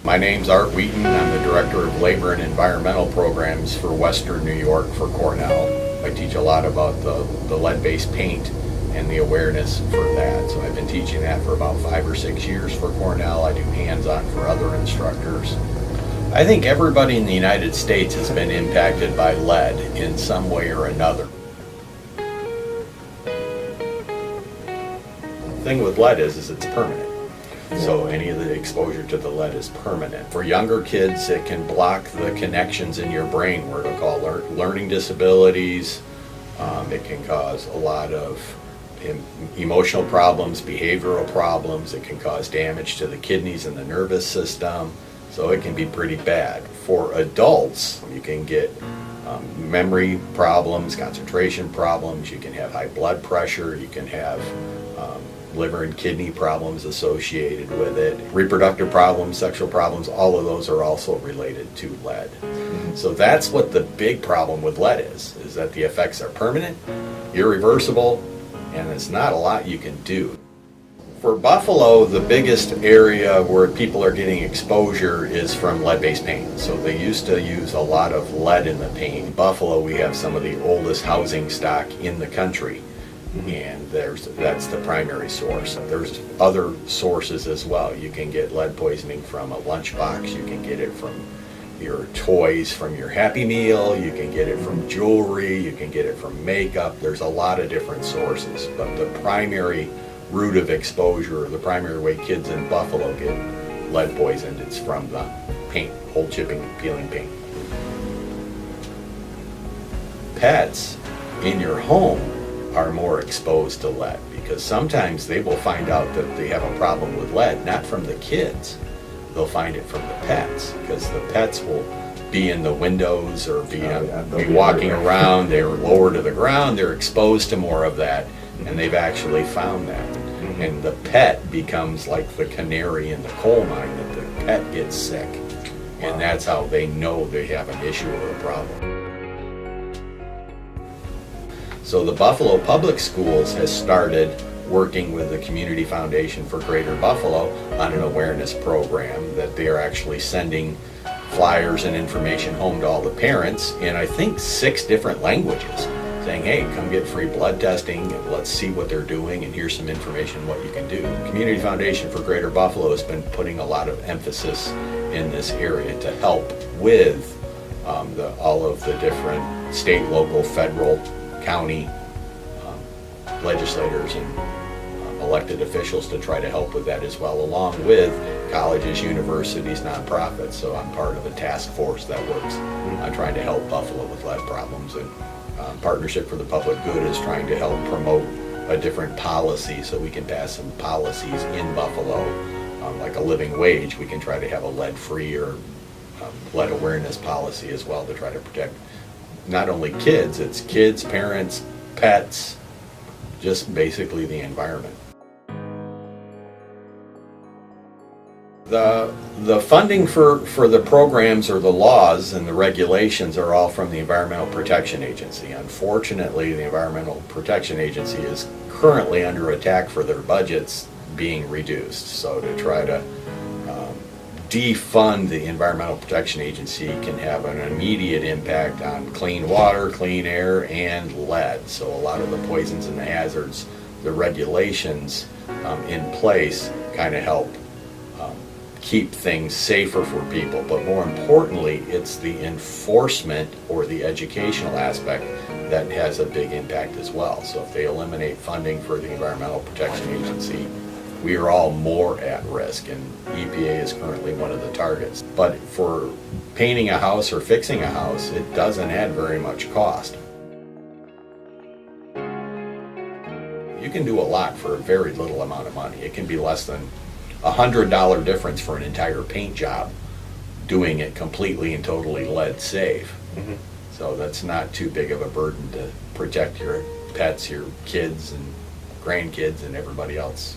My name's Art Wheaton. I'm the Director of Labor and Environmental Programs for Western New York for Cornell. I teach a lot about the lead-based paint and the awareness for that. So I've been teaching that for about 5 or 6 years for Cornell. I do hands-on for other instructors. I think everybody in the United States has been impacted by lead in some way or another. The thing with lead is it's permanent. So any of the exposure to the lead is permanent. For younger kids, it can block the connections in your brain, where it'll cause learning disabilities. It can cause a lot of emotional problems, behavioral problems. It can cause damage to the kidneys and the nervous system. So it can be pretty bad. For adults, you can get memory problems, concentration problems. You can have high blood pressure. You can have liver and kidney problems associated with it. Reproductive problems, sexual problems, all of those are also related to lead. So that's what the big problem with lead is that the effects are permanent, irreversible, and there's not a lot you can do. For Buffalo, the biggest area where people are getting exposure is from lead-based paint. So they used to use a lot of lead in the paint. In Buffalo, we have some of the oldest housing stock in the country. And that's the primary source. There's other sources as well. You can get lead poisoning from a lunchbox. You can get it from your toys, from your Happy Meal. You can get it from jewelry. You can get it from makeup. There's a lot of different sources. But the primary route of exposure, the primary way kids in Buffalo get lead poisoned, it's from the paint, old chipping, peeling paint. Pets in your home are more exposed to lead, because sometimes they will find out that they have a problem with lead, not from the kids. They'll find it from the pets, because the pets will be in the windows or be walking around. They're lower to the ground. They're exposed to more of that, and they've actually found that. And the pet becomes like the canary in the coal mine, that the pet gets sick. And that's how they know they have an issue or a problem. So the Buffalo Public Schools has started working with the Community Foundation for Greater Buffalo on an awareness program that they are actually sending flyers and information home to all the parents in, I think, 6 different languages, saying, hey, come get free blood testing, and let's see what they're doing, and here's some information what you can do. Community Foundation for Greater Buffalo has been putting a lot of emphasis in this area to help with all of the different state, local, federal, county legislators and elected officials to try to help with that as well, along with colleges, universities, nonprofits. So I'm part of a task force that works on trying to help Buffalo with lead problems. And Partnership for the Public Good is trying to help promote a different policy so we can pass some policies in Buffalo, like a living wage. We can try to have a lead-free or lead awareness policy as well to try to protect not only kids, it's kids, parents, pets, just basically the environment. The funding for the programs or the laws and the regulations are all from the Environmental Protection Agency. Unfortunately, the Environmental Protection Agency is currently under attack for their budgets being reduced. So to try to defund the Environmental Protection Agency can have an immediate impact on clean water, clean air, and lead. So a lot of the poisons and the hazards, the regulations in place kind of help keep things safer for people. But more importantly, it's the enforcement or the educational aspect that has a big impact as well. So if they eliminate funding for the Environmental Protection Agency, we are all more at risk, and EPA is currently one of the targets. But for painting a house or fixing a house, it doesn't add very much cost. You can do a lot for a very little amount of money. It can be less than $100 difference for an entire paint job, doing it completely and totally lead safe. So that's not too big of a burden to protect your pets, your kids and grandkids and everybody else